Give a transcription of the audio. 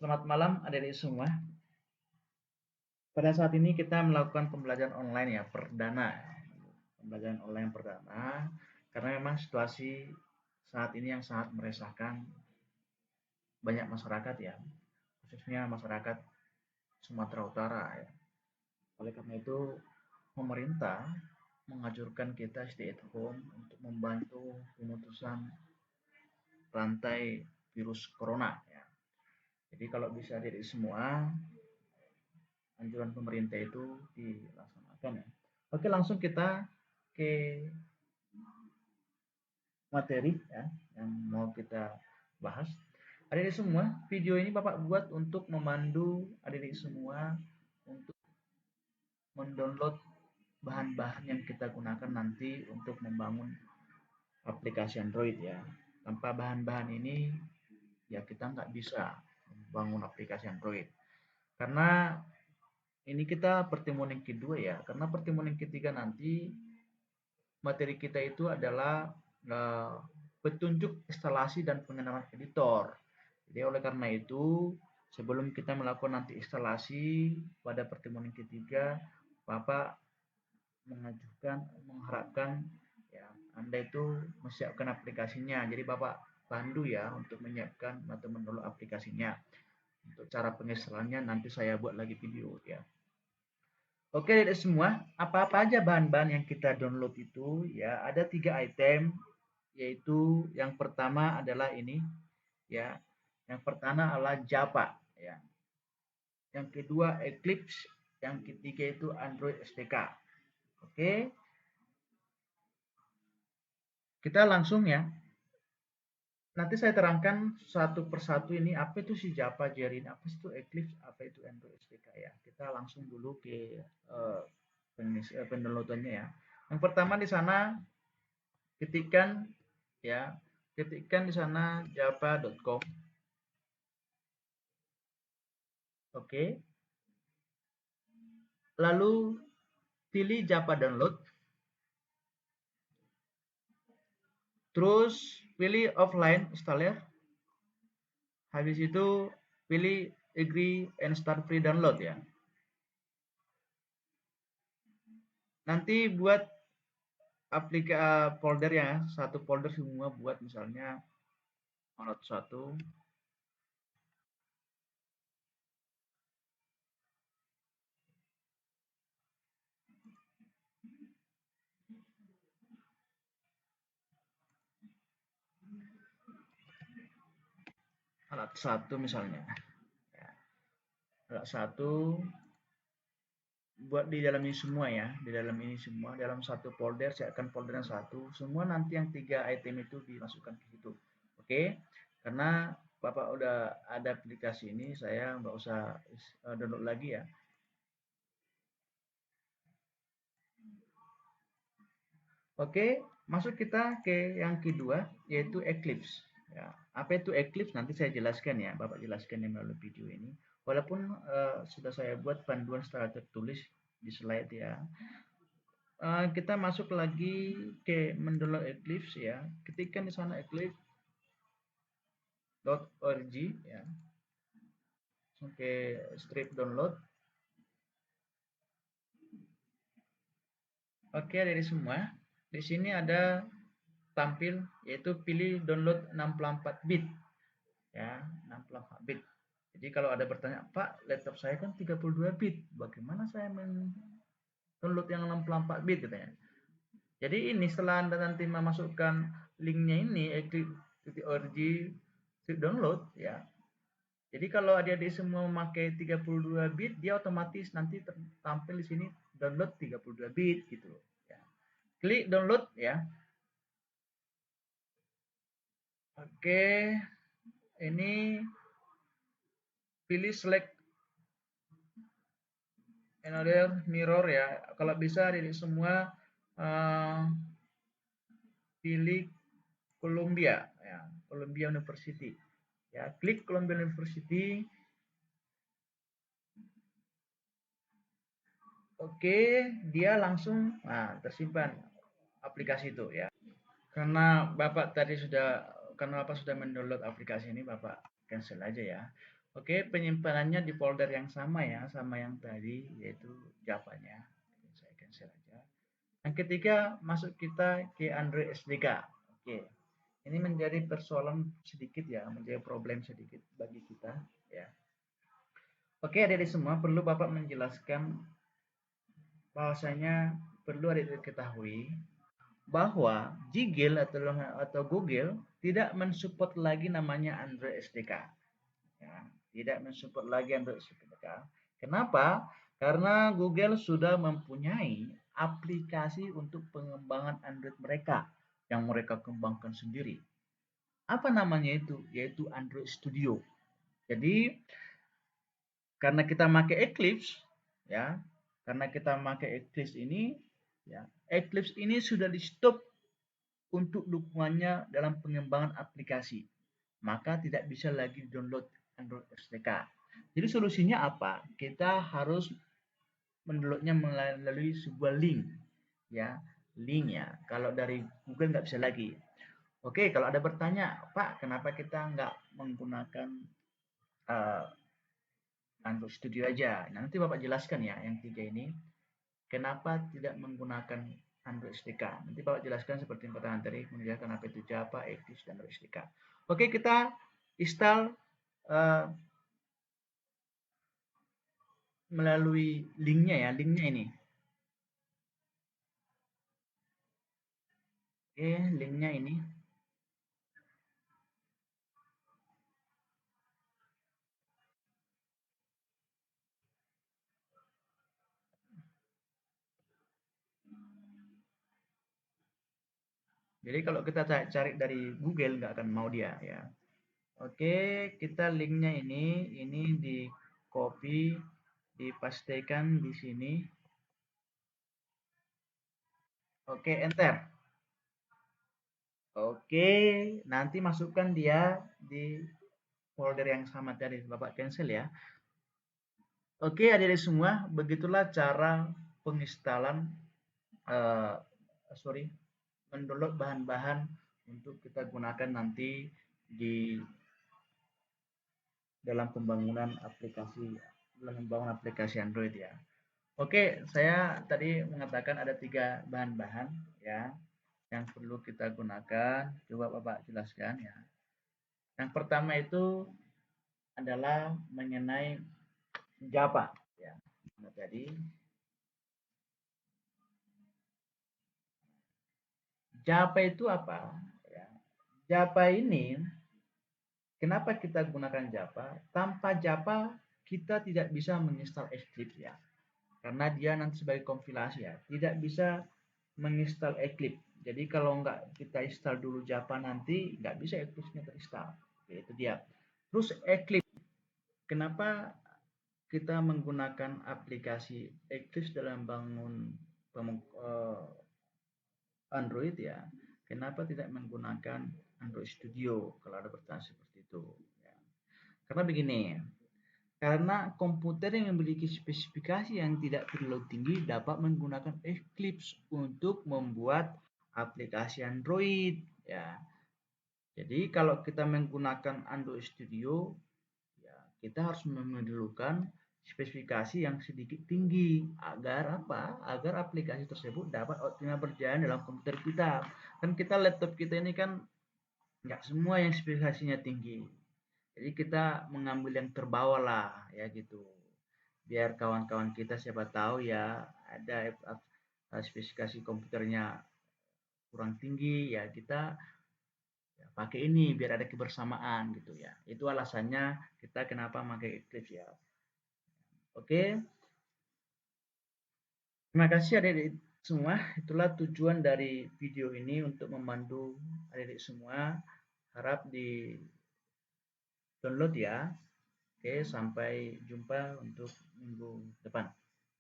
Selamat malam adik-adik semua. Pada saat ini kita melakukan pembelajaran online ya, perdana. Pembelajaran online perdana, karena memang situasi saat ini yang sangat meresahkan banyak masyarakat ya, khususnya masyarakat Sumatera Utara ya. Oleh karena itu, pemerintah menganjurkan kita stay at home untuk membantu pemutusan rantai virus corona ya. Jadi kalau bisa diri semua anjuran pemerintah itu dilaksanakan ya. Oke, langsung kita ke materi ya yang mau kita bahas. Adik-adik semua, video ini Bapak buat untuk memandu adik-adik semua untuk mendownload bahan-bahan yang kita gunakan nanti untuk membangun aplikasi Android ya. Tanpa bahan-bahan ini ya kita nggak bisa membangun aplikasi Android. Karena ini kita pertemuan yang kedua ya. Karena pertemuan yang ketiga nanti materi kita itu adalah petunjuk instalasi dan pengenalan editor. Jadi oleh karena itu, sebelum kita melakukan nanti instalasi pada pertemuan yang ketiga, Bapak mengharapkan ya Anda itu menyiapkan aplikasinya. Jadi Bapak pandu ya untuk menyiapkan atau mendownload aplikasinya. Untuk cara penginstalannya nanti saya buat lagi video ya. Oke, adik semua, apa-apa aja bahan-bahan yang kita download itu ya, ada 3 item, yaitu yang pertama adalah ini ya. Yang pertama adalah Java ya. Yang kedua Eclipse, yang ketiga itu Android SDK. Oke. Kita langsung ya. Nanti saya terangkan satu persatu ini apa itu si Java Jerin, apa itu Eclipse, apa itu Android SDK ya. Kita langsung dulu ke pendownloadannya ya. Yang pertama di sana ketikkan ya, ketikkan di sana java.com. Oke. Lalu pilih Java download. Terus pilih offline installer. Habis itu pilih agree and start free download ya. Nanti buat folder ya, satu folder semua buat misalnya download 1, alat 1 misalnya. Ya, alat 1 buat di dalam ini semua ya, di dalam ini semua, dalam satu folder, siapkan folder yang satu, semua nanti yang 3 item itu dimasukkan ke situ. Oke, karena Bapak udah ada aplikasi ini, saya nggak usah download lagi ya. Oke, masuk kita ke yang kedua, yaitu Eclipse. Ya, apa itu Eclipse? Nanti saya jelaskan ya, Bapak jelaskan di melalui video ini. Walaupun sudah saya buat panduan secara tertulis di slide ya. Kita masuk lagi ke mendownload Eclipse ya. Ketikkan di sana eclipse.org ya. Oke, strip download. Oke, dari semua. Di sini ada tampil yaitu pilih download 64 bit ya, 64 bit. Jadi kalau ada bertanya, "Pak, laptop saya kan 32 bit. Bagaimana saya download yang 64 bit?" katanya. Jadi ini setelah Anda nanti memasukkan linknya ini eclipse.org download ya. Jadi kalau adik-adik semua memakai 32 bit, dia otomatis nanti tampil di sini download 32 bit gitu ya. Klik download ya. Oke. Ini pilih select another mirror ya. Kalau bisa adik-adik semua pilih Columbia ya, Columbia University. Ya, klik Columbia University. Oke, dia langsung tersimpan aplikasi itu ya. Karena Bapak sudah mendownload aplikasi ini, Bapak cancel aja ya. Oke, penyimpanannya di folder yang sama ya, sama yang tadi, yaitu Java-nya. Saya cancel aja. Yang ketiga, masuk kita ke Android SDK. Oke, ini menjadi persoalan sedikit ya, menjadi problem sedikit bagi kita ya. Oke, adik-adik semua, perlu Bapak menjelaskan bahwasanya perlu adik-adik ketahui bahwa Gmail atau Google tidak mensupport lagi namanya Android SDK. Ya, tidak mensupport lagi Android SDK. Kenapa? Karena Google sudah mempunyai aplikasi untuk pengembangan Android mereka yang mereka kembangkan sendiri. Apa namanya itu? Yaitu Android Studio. Jadi karena kita pakai Eclipse, ya, karena kita pakai Eclipse ini, ya, Eclipse ini sudah di stop untuk dukungannya dalam pengembangan aplikasi, maka tidak bisa lagi download Android SDK. Jadi solusinya apa? Kita harus mendownloadnya melalui sebuah link, ya, link ya. Kalau dari Google nggak bisa lagi. Oke, kalau ada bertanya, Pak, kenapa kita nggak menggunakan uh, Android Studio aja? Nah, nanti Bapak jelaskan ya, yang tiga ini. Kenapa tidak menggunakan Android SDK? Nanti Bapak jelaskan seperti yang pertanyaan tadi, menjelaskan apa itu Java, Eclipse, dan Android SDK. Oke, kita install uh, melalui linknya ya, linknya ini. Oke, linknya ini. Jadi kalau kita cari dari Google nggak akan mau dia ya. Oke, kita linknya ini di copy, dipastekan di sini. Oke, enter. Oke, nanti masukkan dia di folder yang sama tadi, Bapak cancel ya. Oke, adik-adik semua, begitulah cara penginstalan, uh, sorry, mendownload bahan-bahan untuk kita gunakan nanti di dalam pembangunan aplikasi, dalam membangun aplikasi Android ya. Oke, saya tadi mengatakan ada tiga bahan-bahan ya yang perlu kita gunakan. Coba Bapak jelaskan ya. Yang pertama itu adalah mengenai Java ya. Nah, tadi Java itu apa? Ya. Java ini kenapa kita gunakan Java? Tanpa Java kita tidak bisa menginstal Eclipse ya. Karena dia nanti sebagai kompilasi ya, tidak bisa menginstal Eclipse. Jadi kalau nggak kita install dulu Java nanti nggak bisa Eclipse-nya terinstall. Oke, itu dia. Terus Eclipse, kenapa kita menggunakan aplikasi Eclipse dalam bangun Android ya? Kenapa tidak menggunakan Android Studio kalau ada pertanyaan seperti itu? Ya. Karena begini, karena komputer yang memiliki spesifikasi yang tidak terlalu tinggi dapat menggunakan Eclipse untuk membuat aplikasi Android ya. Jadi kalau kita menggunakan Android Studio ya kita harus memerlukan spesifikasi yang sedikit tinggi agar apa? Agar aplikasi tersebut dapat optimal berjalan dalam komputer kita. Kan kita laptop kita ini kan nggak semua yang spesifikasinya tinggi. Jadi kita mengambil yang terbawah lah ya gitu. Biar kawan-kawan kita siapa tahu ya ada spesifikasi komputernya kurang tinggi ya kita ya, pakai ini biar ada kebersamaan gitu ya. Itu alasannya kita kenapa pakai Eclipse ya. Oke, terima kasih adik-adik semua. Itulah tujuan dari video ini untuk memandu adik-adik semua. Harap di download ya. Oke, sampai jumpa untuk minggu depan.